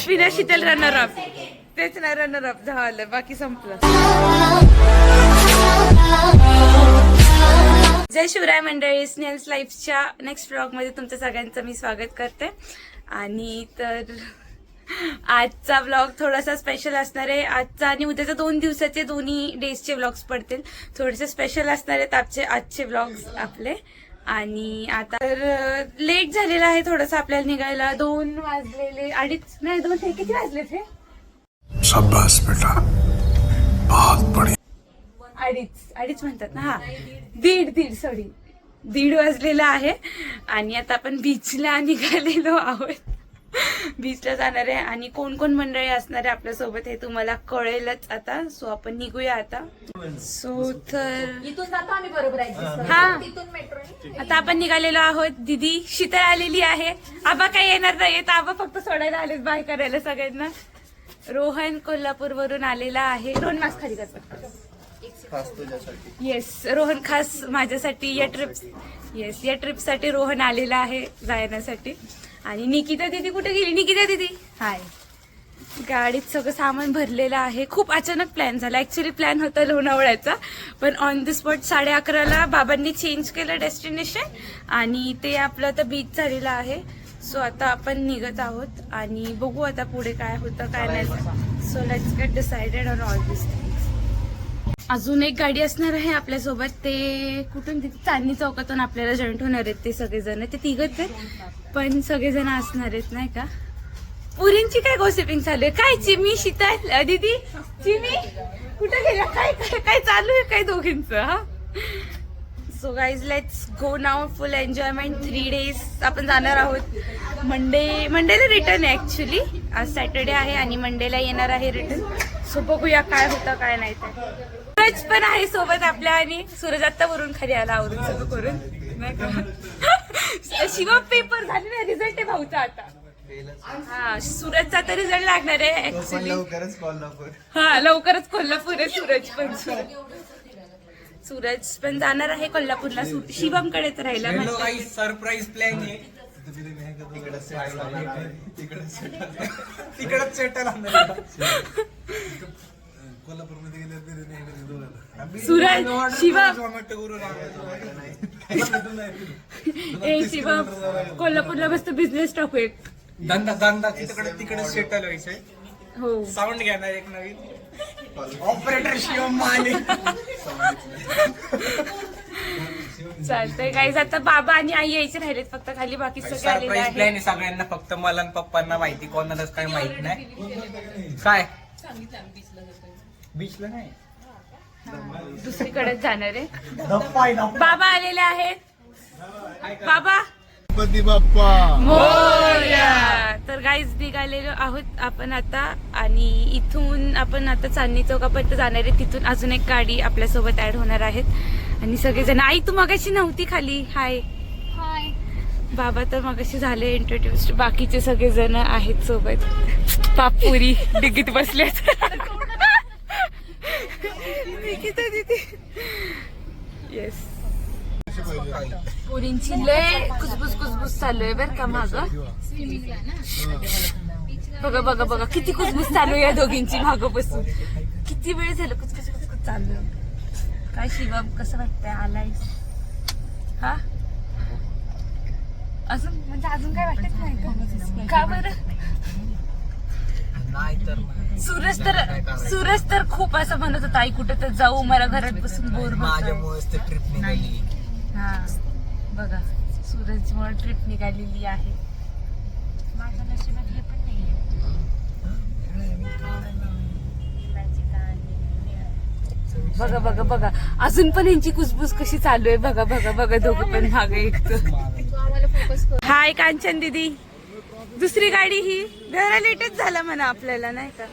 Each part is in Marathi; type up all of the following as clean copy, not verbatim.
विना शीतल रनर अप, तेच ना रनर अप झालं, बाकी संपलं. जय शिवराय मंडळी, स्नेल्स लाईफच्या नेक्स्ट व्लॉग मध्ये तुमचं सगळ्यांचं मी स्वागत करते. आणि तर आजचा व्लॉग थोडासा स्पेशल असणार आहे. आजचा आणि उद्याचा 2 दिवसाचे दोन्ही डेजचे व्लॉग्स पडतील. थोडेसे स्पेशल असणार आहेत आजचे व्लॉग्स आपले. आणि आता तर लेट झालेला आहे थोडंसं आपल्याला निघायला. 2 वाजलेले, 2:30 नाही 2 हे किती वाजले ते? शाबाश बेटा, बहुत बढिया. 2:30 म्हणतात ना. हा, दीड सॉरी 1:30 वाजलेला आहे. आणि आता आपण बीचला निघालेलो आहोत. बीचला जाणार आहे आणि कोण कोण मंडळी असणार आहे आपल्यासोबत हे तुम्हाला कळेलच आता. सो आपण निघूया आता. सो तर इथून जातो आम्ही बरोबर आहे. हा, तिथून मेट्रो. आता आपण निघालेलो आहोत. दीदी शीतल आलेली आहे. आबा काही येणार नाही, आबा फक्त सोडायला आलेत, बाय करायला सगळ्यांना. रोहन कोल्हापूर वरून आलेला आहे. रोहन मास्क खाली कर. येस, रोहन खास माझ्यासाठी या ट्रिपसाठी रोहन आलेला आहे जाण्यासाठी. आणि निकिता दीदी कुठे गेली? निकिता दीदी हाय. गाडीत सगळं सामान भरलेलं आहे. खूप अचानक प्लॅन झाला. ऍक्च्युली प्लॅन होता लोणावळ्याचा, पण ऑन द स्पॉट 11:30ला बाबांनी चेंज केलं डेस्टिनेशन आणि ते आपलं आता बीच झालेलं आहे. सो आता आपण निघत आहोत आणि बघू आता पुढे काय होतं काय नाही. So let's get decided on all this things. अजून एक गाडी असणार आहे आपल्यासोबत. ते कुठून? तिथे चांदणी चौकातून आपल्याला जॉईंट होणार आहेत ते सगळेजण. ते तिघच आहेत पण सगळेजण असणार आहेत नाही का. पुरींची काय गॉसिपिंग चालू आहे? काय चिमी, शीतल, दीदी, चिमी कुठे गेल्या? काय काय चालू आहे काय दोघींचं? हा, so guys let's go now. Full enjoyment. 3 days आपण जाणार आहोत. मंडेला रिटर्न आहे ऍक्च्युली. आज सॅटर्डे आहे आणि मंडेला येणार आहे रिटर्न. सो बघूया काय होतं काय नाही. सूरज पण आहे सोबत आपल्या. आणि सूरज आत्ता वरून खाली आला आवरून सगळं करून नाही का. शिवा पेपर झाले ना, रिझल्ट आहे भाऊचा आता. हा, सूरजचा तर रिझल्ट लागणार आहे ऍक्च्युली. हा, लवकरच कोल्हापूर आहे. सूरज पण जाणार आहे कोल्हापूरला. शिवम कडेच राहिला. सरप्राईज प्लॅन आहे. तिकडच सेटल सूरज, शिवम शिवम कोल्हापूरला मस्त बिझनेस टाकू. एक धंदा तिकडे सेटल व्हायचंय. हो, साऊंड घेणार एक नवीन ऑपरेटर शिवम माने. चालतंय गाईज. आता बाबा आणि आई यायचे राहिलेत फक्त खाली, बाकी सगळे आलेले सरप्राईज प्लॅन आहेत. आहे सगळ्यांना, फक्त मला आणि पप्पांना माहिती, कोणालाच काही माहित नाही. काय बीचला नाही, दुसरीकडेच जाणार आहे. बाबा आलेले आहेत. बाबा मोरया. तर गाईज निघालेलो आहोत आपण आता. आणि इथून आपण आता चांदणी चौकापर्यंत जाणार आहे. तिथून अजून एक गाडी आपल्यासोबत ऍड होणार आहेत. आणि सगळेजण. आई तू मगाशी नव्हती खाली. हाय हाय. बाबा तर मगाशी झाले इंट्रोड्यूस. बाकीचे सगळेजण आहेत सोबत. पापुरी डिग्गीत बसलेत. येस, पुरींची लय कुसबुस चालू आहे बरं का माग. बघा किती कुसबुस चालू आहे या दोघींची माग बसून. किती वेळ झालं कुसकुस चालू आहे. काय शिवम कसं वाटतंय? आलायस? हा, अजून काय वाटत नाही का बरं? सूरज तर खूप असं म्हणत होता आई कुठं तर जाऊ, मला घरात बसून बोर माझ्यामुळेच ट्रिप निघाली. हा बघा, सूरजमुळे ट्रिप निघालेली आहे. माझ्या नशिबात हे पण नाहीये. बघा अजून पण यांची कुसबुस कशी चालू आहे. बघा दोघं पण मागे एक. हाय कांचन दीदी. दुसरी गाडी ही जरा लेटच झाला म्हणा आपल्याला नाही का.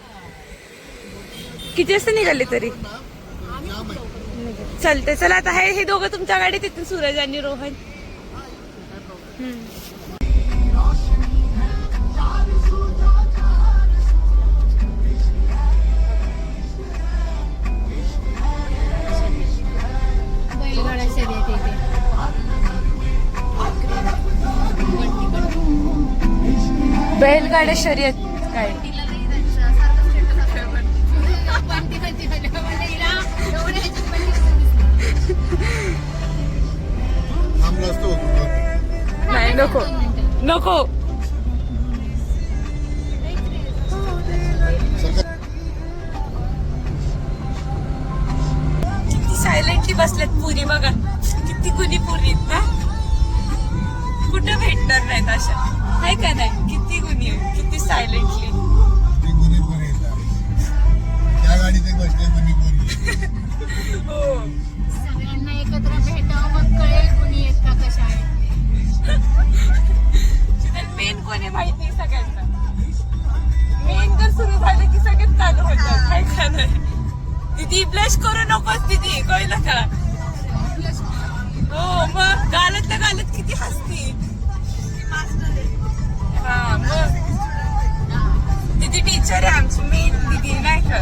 किती वाजता निघाले तरी? चालते चला. आता हे दोघं तुमच्या गाडीत, तिथून सूरज आणि रोहन. बैलगाड्या शर्यत काय नाही नको नको किती सायलेंटली बसल्यात पुरी बघा किती कुणी पुरी ना कुठं भेटणार नाहीत अशा आहे का नाही किती गुन्हे किती सायलेंटली त्या गाडीत एक बसले हो सगळ्यांना एकत्र भेटावं मग कळेल कोणी येत का कशा आहे मेन कोणी माहित नाही सगळ्यांना मेन जर सुरू झालं की सगळेच चालू होतात काय का नाही दीदी ब्लश करू नकोस दीदी कळलं का हो मग गालत गालत किती हसती हा मग दीदी टीचर आहे आमची मेन दीदी नाही का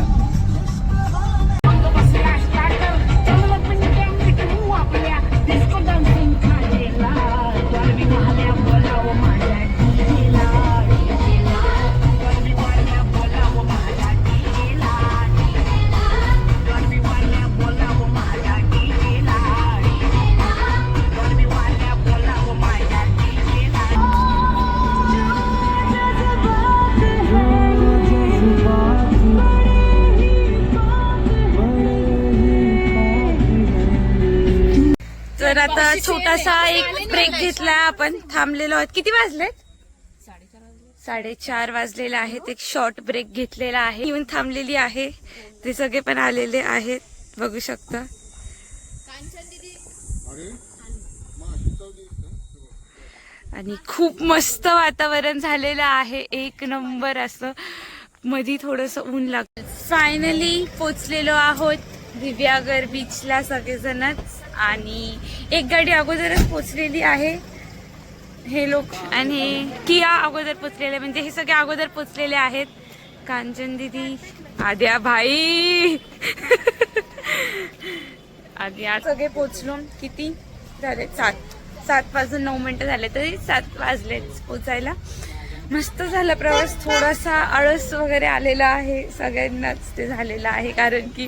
तर आता छोटासा एक ब्रेक घेतला आपण थांबलेलो आहोत किती वाजले 4:30 वाजलेले आहेत एक शॉर्ट ब्रेक घेतलेला आहे येऊन थांबलेली आहे ते सगळे पण आलेले आहेत बघू शकता आणि खूप मस्त वातावरण झालेलं आहे एक नंबर असं मध्ये थोडस ऊन लागतं फायनली पोचलेलो आहोत दिव्यागर बीचला सगळेजणच आणि एक गाडी अगोदरच पोचलेली आहे हे लोक आणि किया अगोदर पोचलेले म्हणजे हे सगळे अगोदर पोचलेले आहेत कांचन दीदी आद्या भाई आद्या सगळे पोचलो किती झाले 7:09 झाले तरी 7 वाजलेच पोचायला मस्त झाला प्रवास थोडासा आळस वगैरे आलेला आहे सगळ्यांनाच ते झालेलं आहे कारण की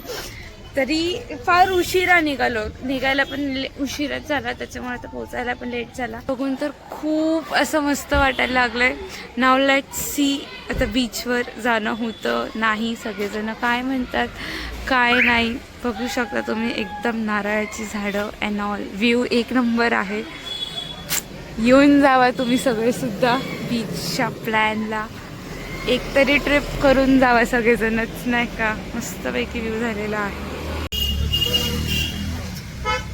तरी फार उशिरा निघायला पण उशिराच झाला त्याच्यामुळे आता पोचायला पण लेट झाला बघून तर खूप असं मस्त वाटायला लागलंय नाव लेट्स सी आता बीचवर जाणं होतं नाही सगळेजण काय म्हणतात काय नाही बघू शकता तुम्ही एकदम नारळाची झाडं अँड ऑल व्ह्यू एक नंबर आहे येऊन जावा तुम्ही सगळे सुद्धा बीचच्या प्लॅनला एक तरी ट्रिप करून जावा सगळेजणच नाही का मस्तपैकी व्ह्यू झालेला आहे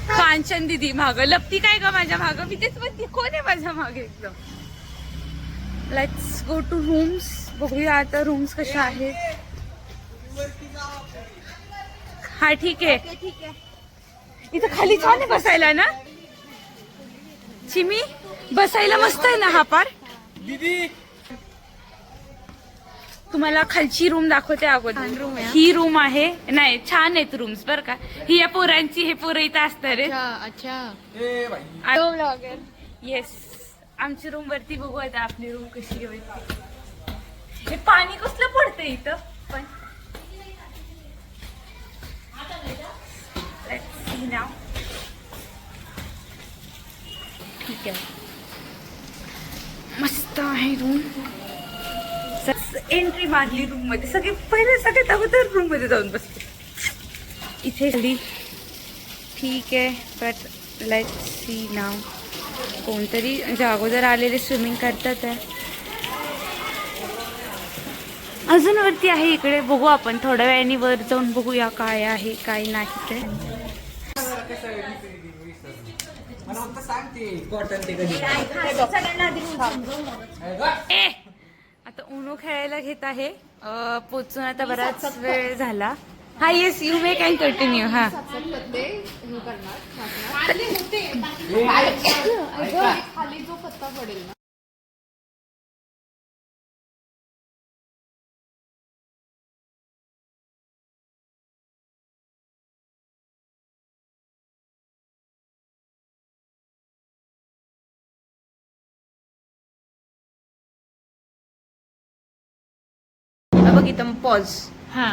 कांचन दीदी माग लपती काय का माझ्या माग मी तेच म्हणते कोण आहे माझ्या मागे एकदम लेट्स गो टू रूम्स बघूया आता रूम्स कशा आहेत हा ठीक आहे इथं खाली छान आहे बसायला ना चिमी बसायला मस्त आहे ना हा पार तुम्हाला खालची रूम दाखवते अगोदर ही रूम आहे नाही छान आहेत रूम्स बर का ही या पोरांची हे पोरं इथं असतात रे येस आमची रूम वरती बघू आता आपली रूम कशी होईल हे पाणी कसलं पडतं इथं पण ठीक आहे मस्त आहे रूम एंट्री मारली रूम मध्ये सगळे पहिले सगळ्यात अगोदर रूम मध्ये जाऊन बसते इथे ठीक आहे बट लेट्स सी नाव कोणतरी म्हणजे अगोदर आलेले स्विमिंग करतात आहे अजून वरती आहे इकडे बघू आपण थोड्या वेळाने वर जाऊन बघूया काय आहे काय नाही ते ए आता उनो खेळायला घेत आहे पोचून आता बराच वेळ झाला हा yes you may can continue हा खाली जो पत्ता पडेल ना झालं बघ इथं पॉज. हा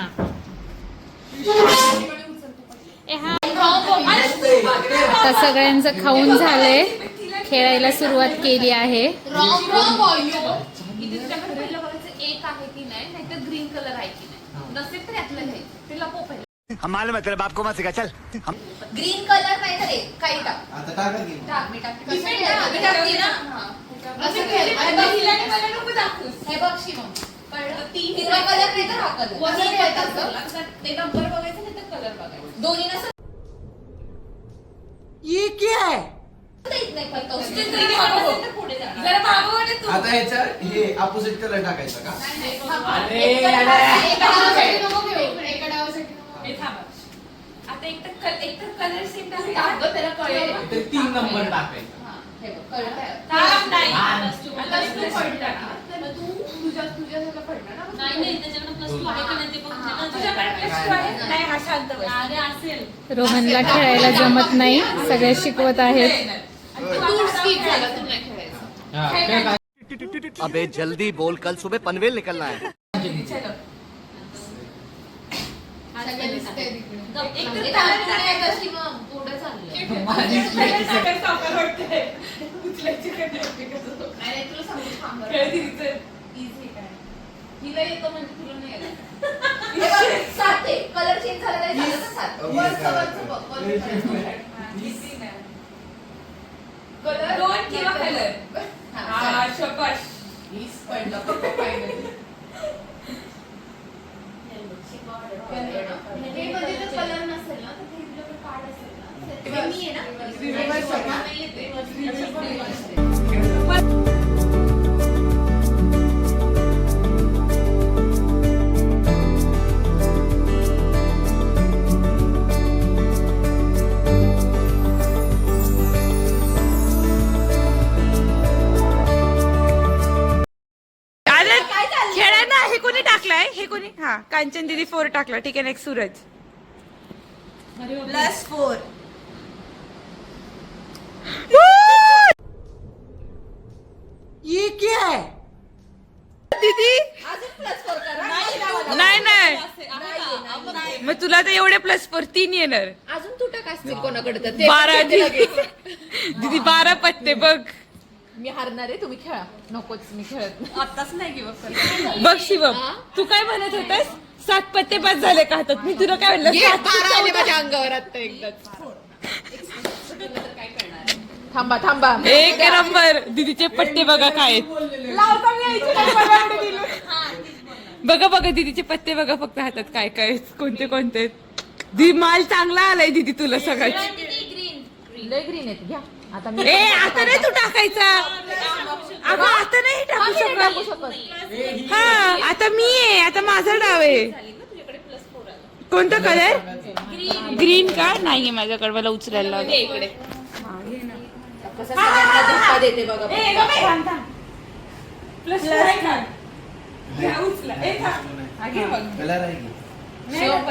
आता सगळ्यांचं खाऊन झालंय, खेळायला सुरुवात केली आहे. एक आहे की नाही, नाहीतर ग्रीन कलर आहे की नाही, नसेल तर यातलं नाही ते लपव पहिलं. हम मालूम है तेरे बाप को मत सिखा चल हम ग्रीन कलर नाही तर एक काही टाक. आता टाका की टाक मी टाकते. मी टाकते ना. हा. असं खेळ. आणि मग हिला आणि मला नको दाखवूस. हे बघ शिवम, कळलं? हिरवा कलर नाही तर हा कलर. वरती खेळतात ना. ते नंबर बघायचं नाही तर कलर बघायचं. दोन्ही नसं. ये क्या है येत नाही फक्त. ग्रीन हवं असेल तर पुढे जा. जरा मागं वळ तू. आता ह्याच्या हे अपोजिट कलर टाकायचा का? आता एक तर कलर सेम टाक त्याला कळेल. ते 3 नंबर टाकायचा. हे बघ कळलं. नाही. आता तू पडला ना. तर तू तुझ्या पडला ना. नाही त्याच्याकडे प्लस 2 आहे की नाही ते बघ. तुझ्याकडे plus 2 आहे? नाही हा शांत बस. अरे असेल. रोहनला खेळायला जमत नाही, सगळे शिकवत आहेत. तू skip झाला, तू नाही खेळायचं. अबे जल्दी बोल कल सुबह पनवेल निकलना है हिला येतो म्हणजे तुला नाही येणार. सात आहे. कलर चेंज झाला तरी झालं ना सात. वरचं बघ. कलर 2 किंवा कलर. हा शबाश. हीच पडलं फायनली. हे मध्ये जर कलर नसेल ना तर ते तुझ्याकडे कार्ड असेल ना. ते मी आहे ना. रिव्हर्स नाही येते. खेळायला हे कोणी टाकलाय? हे कोणी? हा कांचन दीदी 4 टाकला. ठीक आहे. नेक्स्ट सूरज +4. ये क्या है दीदी नाही नाही मग तुला तर एवढे +4 3 येणार. अजून तू टाक असतील कोणाकडे तर 12 दीदी 12 पत्ते बघ. मी हारणार आहे, तुम्ही खेळा. नकोच, मी खेळत आताच नाही गिव्ह अप बघ शिवम, तू काय म्हणत होतास? 7 पत्ते पास झाले का हातात? मी तुला काय म्हणलं? 7 माझ्या अंगावर आता एकदाच. थांबा एक नंबर. दीदीचे पत्ते बघा काय आहेत. बघा दीदीचे पत्ते बघा फक्त हातात काय काय आहेत, कोणते कोणते आहेत. दी माल चांगला आलाय दीदी तुला सगळ्यात. लय ग्रीन आहेत. घ्या आता मी. आता नाही तू टाकायचा. अगं आता नाही टाकू शकत. हा आता मी आहे. आता माझा डाव आहे. कोणता कलर? ग्रीन का? नाहीये माझ्याकडे. मला उचलायला लागेल. इकडे कसं सगळ्यांना धक्का देते बघा. कलर आहे की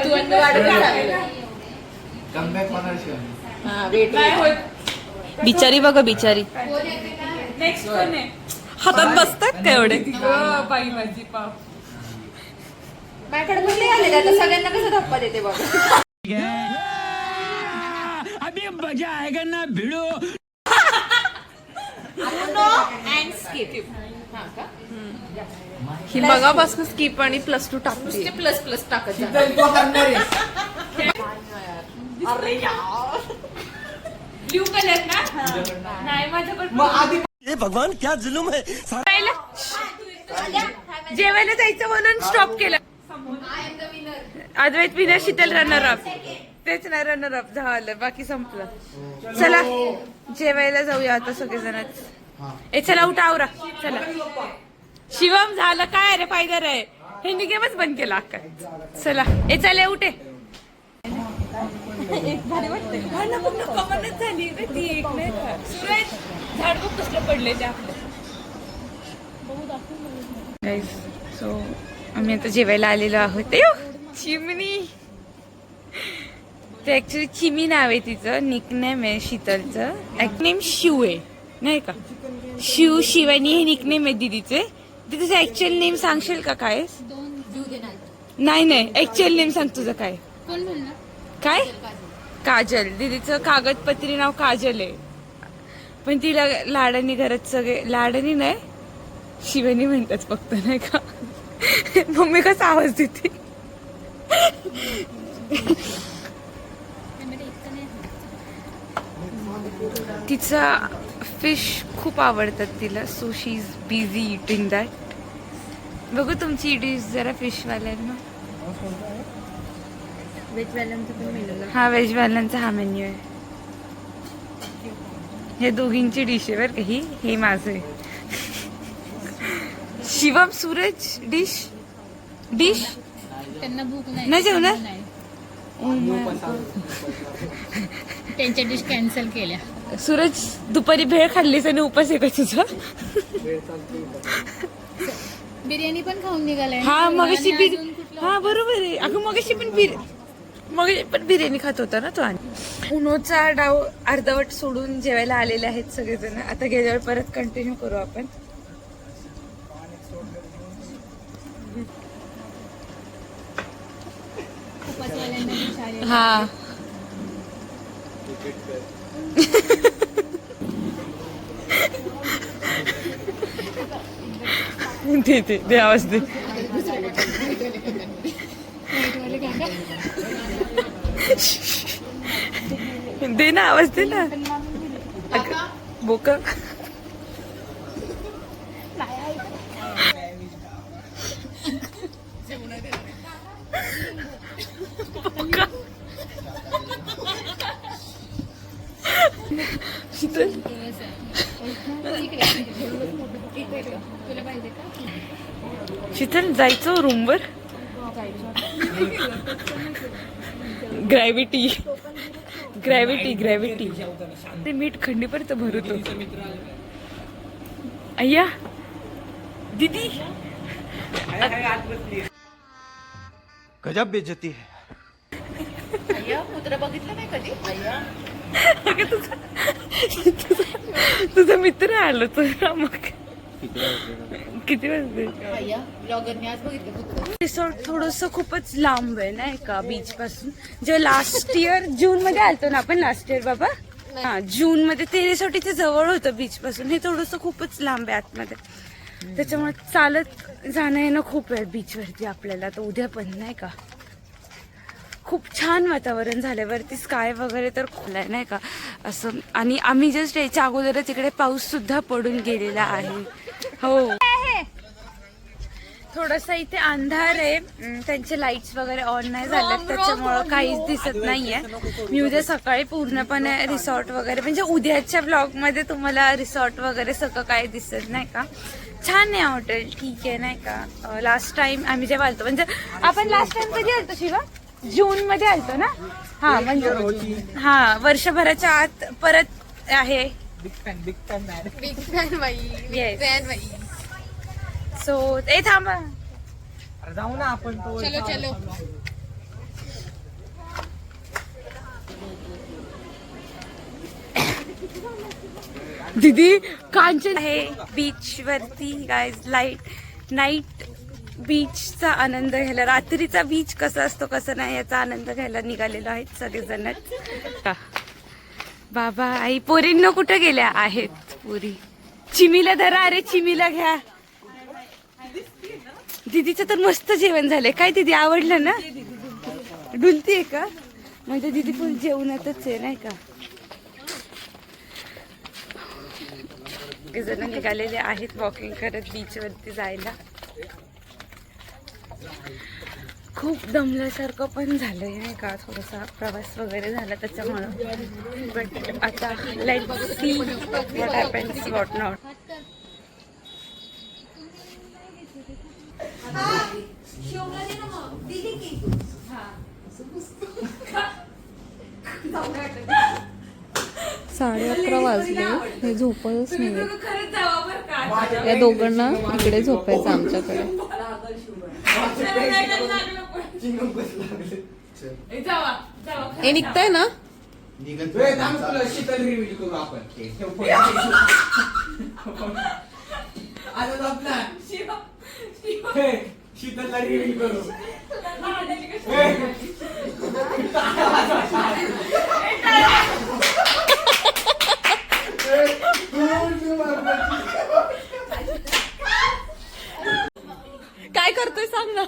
तू आणि वाढवून चाललं. कमबॅक होणार शिवाय. हा वेट. बिचारी बघा बिचारी. नेक्स्ट कोण आहे? हातात बसतात का एवढे? बाई माझी पाव. माझ्याकडे पण नाही आलेले. आता सगळ्यांना कसं धप्पा देते बघा. अभी मजा आएगा ना भिड़ो अँड स्किप. हा का? ही मगापासून स्किप आणि +2 टाकते. नुसते प्लस टाकत जा. ब्ल्यू कलर ना? नाही माझ्याकडे. ये भगवान क्या जुलुम है जेवायला जायचं म्हणून स्टॉप केलं. अद्वैत विनर, शीतल रनर अप. तेच ना रनर अप झालं. बाकी संपलं. चला जेवायला जाऊया आता सगळेजणच. चला उठा आवरा. चला शिवम झालं काय रे फायदा रे. हे गेमच बंद केला अक्का. चला चले उठे. भारी वाटते. कमालच झाली रे ती. एक नाही का सूरज झाडबुक कसलं पडले ते आपलं. गाईस सो आम्ही आता जेवायला आलेलो आहोत. चिमणी. ते ऍक्च्युली चिमी नाव आहे तिचं. निकनेम आहे शीतलचं. निकनेम शिव आहे नाही का? शिवानी हे निकनेम आहे दीदीचे. तुझं ऍक्च्युअल नेम सांगशील का काय? नाही ऍक्च्युअल नेम सांग तुझं काय. कोण म्हणलं? काय? काजल. दीदीचं कागदपत्री नाव काजल आहे, पण तिला लाडानी घरात सगळे, लाडानी नाही शिवानी म्हणतात फक्त, नाही का. मम्मी कसा आवाज देते. तिचा फिश खूप आवडतात तिला, so she is busy eating that. बघू तुमची डिश जरा फिशवाल्यांना. हा व्हेजवाल्यांचा हा मेन्यू आहे. हे दोघींची डिश आहे बरं का ही, हे माझं आहे. शिवम सूरज डिश त्यांना भूक नाही. नाही जेवणार? नाही. त्यांच्या डिश कॅन्सल केल्या. सूरज दुपारी भेळ खाल्लीस आणि उपास आहे का तुझा? बिर्याणी पण खाऊन निघालाय. हा मगाशी आणि अजून कुठलं? हा बरोबर आहे. अगं मगाशी पण बिर्याणी खात होता ना तो. आणि उन्होचा डाव अर्धवट सोडून जेवायला आलेले आहेत सगळेजण. आता गेल्यावर परत कंटिन्यू करू आपण. उपासवाल्यांना dish आलेली. हा दे आवाज दे. दे ना आवाज दे ना. बोका शीतल तुला पाहिजे का? शीतल जायचं रूमवर. ग्रॅव्हिटी ते मीठ खंडी परत भरतो. अय्या दीदी गजब बेइज्जती है. तुझा मित्र आलो तर मग किती वाजले? रिसॉर्ट थोडस खूपच लांब आहे नाही का बीच पासून. जेव्हा लास्ट इयर जून मध्ये आलतो ना आपण, लास्ट इयर बाबा हा जून मध्ये, ते रिसॉर्ट इथे जवळ होतं बीच पासून. हे थोडस खूपच लांब आहे आतमध्ये, त्याच्यामुळे चालत जाणं येणं खूप आहे बीच वरती आपल्याला. तर उद्या पण नाही का खूप छान वातावरण झालंय वरती, स्काय वगैरे तर खुलाय नाही का असं. आणि आम्ही जस्ट यायच्या अगोदरच इकडे पाऊस सुद्धा पडून गेलेला आहे. हो थोडासा इथे अंधार आहे, त्यांचे लाईट्स वगैरे ऑन नाही झालेत त्याच्यामुळं काहीच दिसत नाहीये. मी उद्या सकाळी पूर्णपणे रिसॉर्ट वगैरे, म्हणजे उद्याच्या ब्लॉग मध्ये तुम्हाला रिसॉर्ट वगैरे सगळं काही दिसत नाही का. छान आहे हॉटेल, ठीक आहे नाही का. लास्ट टाइम आम्ही जेव्हा आलतो, म्हणजे आपण लास्ट टाइम कधी आलतो शिवा? जून मध्ये आलतो ना. हा म्हणजे हा वर्षभराच्या आत परत आहे. सो ए थांबा जाऊ ना आपण तो. चलो दीदी कांचन आहे बीच वरती गाईज. नाईट बीचचा आनंद घ्यायला, रात्रीचा बीच कसा असतो कसं नाही याचा आनंद घ्यायला निघालेलो आहेत सगळेजणच. बाबा आई पोरींनो कुठे गेल्या आहेत पुरी? चिमीला धरा, अरे चिमीला घ्या. दीदीचं तर मस्त जेवण झालंय. काय दीदी आवडलं ना? डुलतीये का? म्हणजे दीदी फुल जेवणातच आहे नाही का. जण निघालेले आहेत वॉकिंग करत बीच वरती जायला. खूप दमल्यासारखं पण झालंय नाही का, थोडासा प्रवास वगैरे झाला त्याच्यामुळं. बट आता let's see what happens what not. साडे 11 वाजले, हे झोपतच नाही. या दोघांना इकडे झोपायचं आमच्याकडे. हे निघताय ना? शीतल रिव्हील करू आपण. शीतलला रिव्हील करू. काय करतोय सांग ना.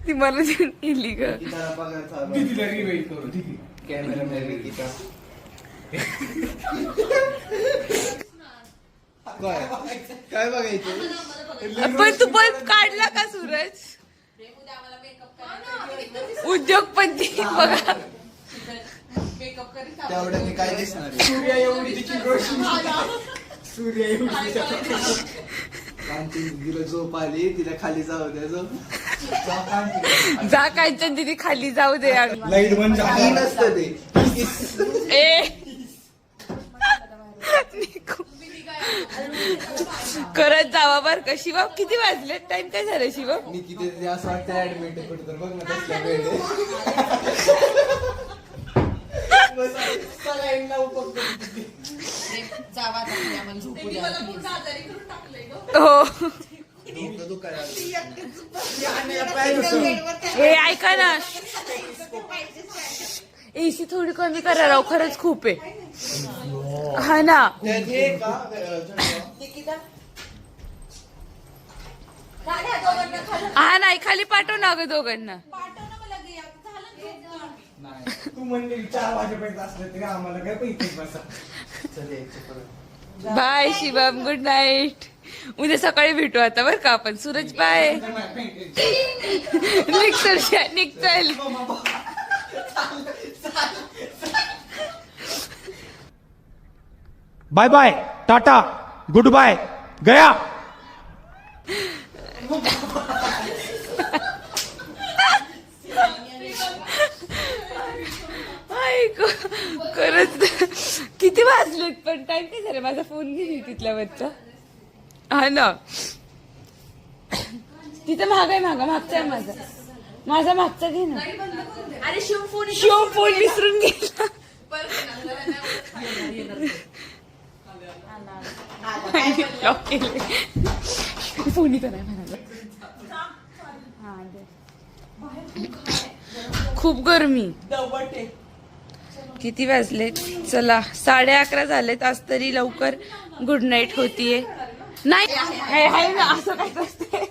ती मला गेली ग. काय बघायचं? पण तू बल्ब काढला का सूरज? उद्योगपती बघा. तेवढ्याने काय दिसणार तिला झोप आली, तिला खाली जाऊ द्या. जा कांचन दीदी खाली जाऊ दे. लाईट बंद झाली. नसतं ते. ए करत जावा बर का. शिवम किती वाजले? टाइम काय झालं शिवम? मी किती असं वाटतं ऍडमिट आहे कुठं तर बघ ना कसल्या वेळ हो. हे ऐका ना, एसी थोडी कमी करा राव, खरंच खूप आहे. हा ना. हा नाही, खाली पाठव ना ग दोघांना. तू म्हणले 4 वाजेपर्यंत असलं तरी आम्हाला काय पैसे बसा. Bye Shivam, good night. उद्या सकाळी भेटू आता बरं का आपण. सूरज बाय. निघचल. Bye bye, tata, goodbye, गया. खरंच किती वाजलेत पण टाइम काय झालं? माझा फोन घेतली तिथल्यावरचा. हा ना, तिथं मागचा आहे माझा मागचा घे ना. शिव फोन विसरून गेला. लॉक केले. फोन इथं नाही म्हणाला. खूप गरमी. किती वाजले? चला 11:30 झालेत. आज तरी लवकर गुड नाईट होतीये. नाही आहे ना, असं काय असते.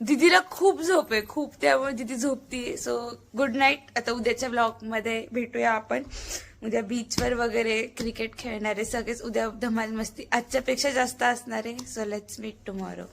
दीदीला खूप झोप आहे, खूप. त्यामुळे दीदी झोपतीये. So good night. आता उद्याच्या ब्लॉग मध्ये भेटूया आपण. उद्या बीचवर वगैरे क्रिकेट खेळणारे सगळेच. उद्या धमाल मस्ती आजच्या पेक्षा जास्त असणार आहे. So let's meet tomorrow.